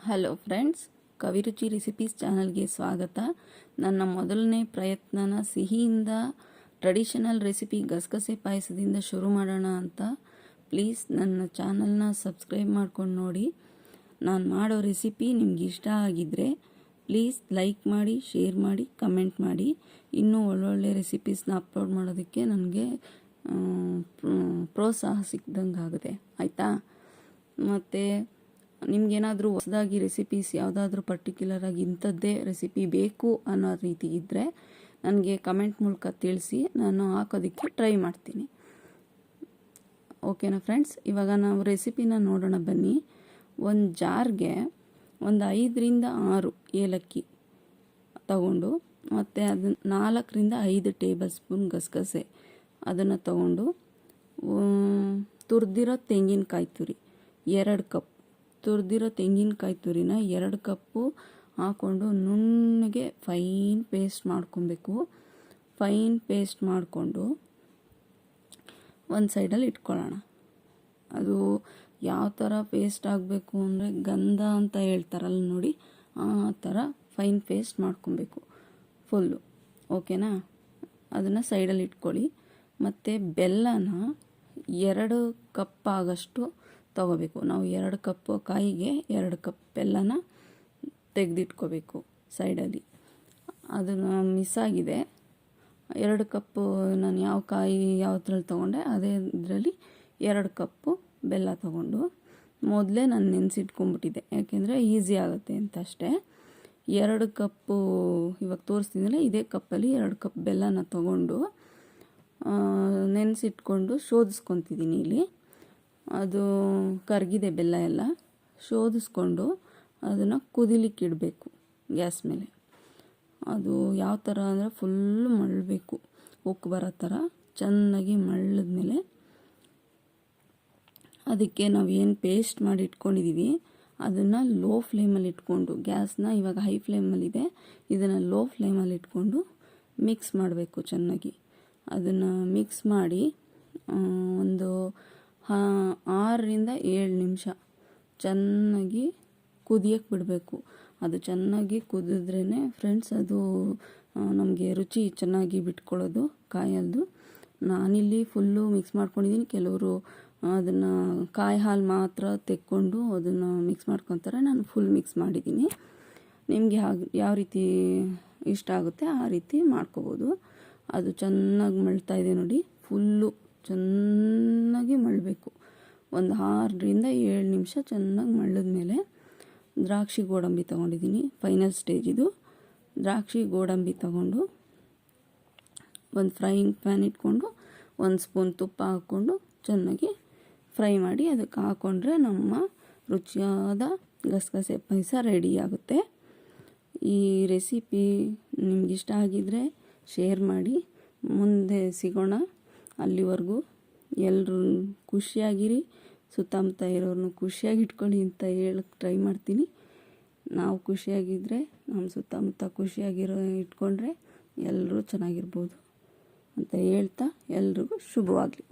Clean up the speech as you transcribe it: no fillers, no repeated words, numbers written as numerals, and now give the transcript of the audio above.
Hello friends, ಕವಿರುಚಿ recipes ಚಾನಲ್ಗೆ ಸ್ವಾಗತ. ನನ್ನ ಮೊದಲನೇ ಪ್ರಯತ್ನನ ಸಿಹಿಯಿಂದ ಟ್ರೆಡಿಷನಲ್ ರೆಸಿಪಿ ಗಸಗಸೆ ಪಾಯಸದಿಂದ ಶುರು ಮಾಡೋಣ ಅಂತ. ಪ್ಲೀಸ್ ನನ್ನ ಚಾನಲ್ನ ಸಬ್ಸ್ಕ್ರೈಬ್ ಮಾಡ್ಕೊಂಡು ನೋಡಿ. ನಾನು ಮಾಡೋ ರೆಸಿಪಿ ನಿಮ್ಗೆ ಇಷ್ಟ ಆಗಿದ್ದರೆ ಪ್ಲೀಸ್ ಲೈಕ್ ಮಾಡಿ, ಶೇರ್ ಮಾಡಿ, ಕಮೆಂಟ್ ಮಾಡಿ. ಇನ್ನೂ ಒಳ್ಳೊಳ್ಳೆ ರೆಸಿಪೀಸ್ನ ಅಪ್ಲೋಡ್ ಮಾಡೋದಕ್ಕೆ ನನಗೆ ಪ್ರೋತ್ಸಾಹ ಸಿಕ್ದಂಗೆ ಆಗುತ್ತೆ, ಆಯಿತಾ? ಮತ್ತು ನಿಮಗೇನಾದರೂ ಹೊಸದಾಗಿ ರೆಸಿಪೀಸ್ ಯಾವುದಾದ್ರೂ ಪರ್ಟಿಕ್ಯುಲರಾಗಿ ಇಂಥದ್ದೇ ರೆಸಿಪಿ ಬೇಕು ಅನ್ನೋ ರೀತಿ ಇದ್ದರೆ ನನಗೆ ಕಮೆಂಟ್ ಮೂಲಕ ತಿಳಿಸಿ, ನಾನು ಹಾಕೋದಕ್ಕೆ ಟ್ರೈ ಮಾಡ್ತೀನಿ. ಓಕೆನಾ ಫ್ರೆಂಡ್ಸ್? ಇವಾಗ ನಾವು ರೆಸಿಪಿನ ನೋಡೋಣ ಬನ್ನಿ. ಒಂದು ಜಾರ್ಗೆ ಒಂದು 5ರಿಂದ 6 ಏಲಕ್ಕಿ ತಗೊಂಡು, ಮತ್ತು ಅದನ್ನು 4ರಿಂದ 5 ಟೇಬಲ್ ಸ್ಪೂನ್ ಗಸಗಸೆ ಅದನ್ನು ತಗೊಂಡು, ತುರಿದಿರೋ ತೆಂಗಿನಕಾಯಿ ತುರಿ 2 ಕಪ್, ತುರಿದಿರೋ ತೆಂಗಿನಕಾಯಿ ತುರಿನ 2 ಕಪ್ಪು ಹಾಕ್ಕೊಂಡು ನುಣ್ಣಗೆ ಫೈನ್ ಪೇಸ್ಟ್ ಮಾಡ್ಕೊಬೇಕು. ಫೈನ್ ಪೇಸ್ಟ್ ಮಾಡಿಕೊಂಡು ಒಂದು ಸೈಡಲ್ಲಿ ಇಟ್ಕೊಳ್ಳೋಣ. ಅದು ಯಾವ ಥರ ಪೇಸ್ಟ್ ಆಗಬೇಕು ಅಂದರೆ ಗಂಧ ಅಂತ ಹೇಳ್ತಾರಲ್ಲ ನೋಡಿ, ಆ ಥರ ಫೈನ್ ಪೇಸ್ಟ್ ಮಾಡ್ಕೊಬೇಕು ಫುಲ್ಲು. ಓಕೆನಾ? ಅದನ್ನು ಸೈಡಲ್ಲಿ ಇಟ್ಕೊಳ್ಳಿ. ಮತ್ತು ಬೆಲ್ಲನ 2 ಕಪ್ ಆಗೋಷ್ಟು ತಗೋಬೇಕು. ನಾವು 2 ಕಪ್ ಕಾಯಿಗೆ 2 ಕಪ್ ಬೆಲ್ಲನ ತೆಗೆದಿಟ್ಕೋಬೇಕು ಸೈಡಲ್ಲಿ. ಅದನ್ನು ಮಿಸ್ ಆಗಿದೆ. 2 ಕಪ್ಪು ನಾನು ಯಾವ ಕಾಯಿ ಯಾವ್ದ್ರಲ್ಲಿ ತೊಗೊಂಡೆ ಅದೇ ಇದರಲ್ಲಿ 2 ಕಪ್ಪು ಬೆಲ್ಲ ತೊಗೊಂಡು ಮೊದಲೇ ನಾನು ನೆನೆಸಿಟ್ಕೊಂಡ್ಬಿಟ್ಟಿದ್ದೆ, ಯಾಕೆಂದರೆ ಈಸಿ ಆಗುತ್ತೆ ಅಂತ ಅಷ್ಟೇ. 2 ಕಪ್ಪು ಇವಾಗ ತೋರಿಸ್ತಿದ್ದರೆ ಇದೇ ಕಪ್ಪಲ್ಲಿ 2 ಕಪ್ ಬೆಲ್ಲನ ತೊಗೊಂಡು ನೆನೆಸಿಟ್ಕೊಂಡು ಶೋಧಿಸ್ಕೊತಿದ್ದೀನಿ ಇಲ್ಲಿ. ಅದು ಕರಗಿದೆ ಬೆಲ್ಲ ಎಲ್ಲ. ಶೋಧಿಸ್ಕೊಂಡು ಅದನ್ನು ಕುದಿಲಿಕ್ಕೆ ಇಡಬೇಕು ಗ್ಯಾಸ್ ಮೇಲೆ. ಅದು ಯಾವ ಥರ ಅಂದರೆ ಫುಲ್ಲು ಮಳ್ಳಬೇಕು, ಉಕ್ಕು ಬರೋ ಥರ ಚೆನ್ನಾಗಿ ಮಳ್ಳದ್ಮೇಲೆ ಅದಕ್ಕೆ ನಾವು ಏನು ಪೇಸ್ಟ್ ಮಾಡಿ ಇಟ್ಕೊಂಡಿದ್ದೀವಿ ಅದನ್ನು ಲೋ ಫ್ಲೇಮಲ್ಲಿ ಇಟ್ಕೊಂಡು, ಗ್ಯಾಸ್ನ ಇವಾಗ ಹೈ ಫ್ಲೇಮಲ್ಲಿದೆ, ಇದನ್ನು ಲೋ ಫ್ಲೇಮಲ್ಲಿ ಇಟ್ಕೊಂಡು ಮಿಕ್ಸ್ ಮಾಡಬೇಕು ಚೆನ್ನಾಗಿ. ಅದನ್ನು ಮಿಕ್ಸ್ ಮಾಡಿ ಒಂದು 6ರಿಂದ 7 ನಿಮಿಷ ಚೆನ್ನಾಗಿ ಕುದಿಯಕ್ಕೆ ಬಿಡಬೇಕು. ಅದು ಚೆನ್ನಾಗಿ ಕುದಿದ್ರೇ ಫ್ರೆಂಡ್ಸ್ ಅದು ನಮಗೆ ರುಚಿ ಚೆನ್ನಾಗಿ ಬಿಟ್ಕೊಳ್ಳೋದು ಕಾಯಲ್ದು. ನಾನಿಲ್ಲಿ ಫುಲ್ಲು ಮಿಕ್ಸ್ ಮಾಡ್ಕೊಂಡಿದ್ದೀನಿ. ಕೆಲವರು ಅದನ್ನು ಕಾಯಿ ಹಾಲು ಮಾತ್ರ ತೆಕ್ಕೊಂಡು ಅದನ್ನು ಮಿಕ್ಸ್ ಮಾಡ್ಕೊತಾರೆ. ನಾನು ಫುಲ್ ಮಿಕ್ಸ್ ಮಾಡಿದ್ದೀನಿ. ನಿಮಗೆ ಯಾವ ರೀತಿ ಇಷ್ಟ ಆಗುತ್ತೆ ಆ ರೀತಿ ಮಾಡ್ಕೋಬೋದು. ಅದು ಚೆನ್ನಾಗಿ ಮಳ್ತಾ ಇದೆ ನೋಡಿ, ಫುಲ್ಲು ಚೆನ್ನಾಗಿ ಮಳ್ಳಬೇಕು. ಒಂದು 6ರಿಂದ 7 ನಿಮಿಷ ಚೆನ್ನಾಗಿ ಮಳ್ಳದ್ಮೇಲೆ ದ್ರಾಕ್ಷಿ ಗೋಡಂಬಿ ತೊಗೊಂಡಿದ್ದೀನಿ. ಫೈನಲ್ ಸ್ಟೇಜ್ ಇದು. ದ್ರಾಕ್ಷಿ ಗೋಡಂಬಿ ತೊಗೊಂಡು ಒಂದು ಫ್ರೈಯಿಂಗ್ ಪ್ಯಾನ್ ಇಟ್ಕೊಂಡು 1 ಸ್ಪೂನ್ ತುಪ್ಪ ಹಾಕ್ಕೊಂಡು ಚೆನ್ನಾಗಿ ಫ್ರೈ ಮಾಡಿ ಅದಕ್ಕೆ ಹಾಕ್ಕೊಂಡ್ರೆ ನಮ್ಮ ರುಚಿಯಾದ ಗಸಗಸೆ ಪಾಯಸ ರೆಡಿಯಾಗುತ್ತೆ. ಈ ರೆಸಿಪಿ ನಿಮಗಿಷ್ಟ ಆಗಿದ್ದರೆ ಶೇರ್ ಮಾಡಿ. ಮುಂದೆ ಸಿಗೋಣ. ಅಲ್ಲಿವರೆಗೂ ಎಲ್ಲರೂ ಖುಷಿಯಾಗಿರಿ, ಸುತ್ತಮುತ್ತ ಇರೋರನ್ನು ಖುಷಿಯಾಗಿ ಇಟ್ಕೊಳ್ಳಿ ಅಂತ ಹೇಳಕ್ಕೆ ಟ್ರೈ ಮಾಡ್ತೀನಿ. ನಾವು ಖುಷಿಯಾಗಿದ್ದರೆ ನಮ್ಮ ಸುತ್ತಮುತ್ತ ಇಟ್ಕೊಂಡ್ರೆ ಎಲ್ಲರೂ ಚೆನ್ನಾಗಿರ್ಬೋದು ಅಂತ ಹೇಳ್ತಾ ಎಲ್ರಿಗೂ ಶುಭವಾಗಲಿ.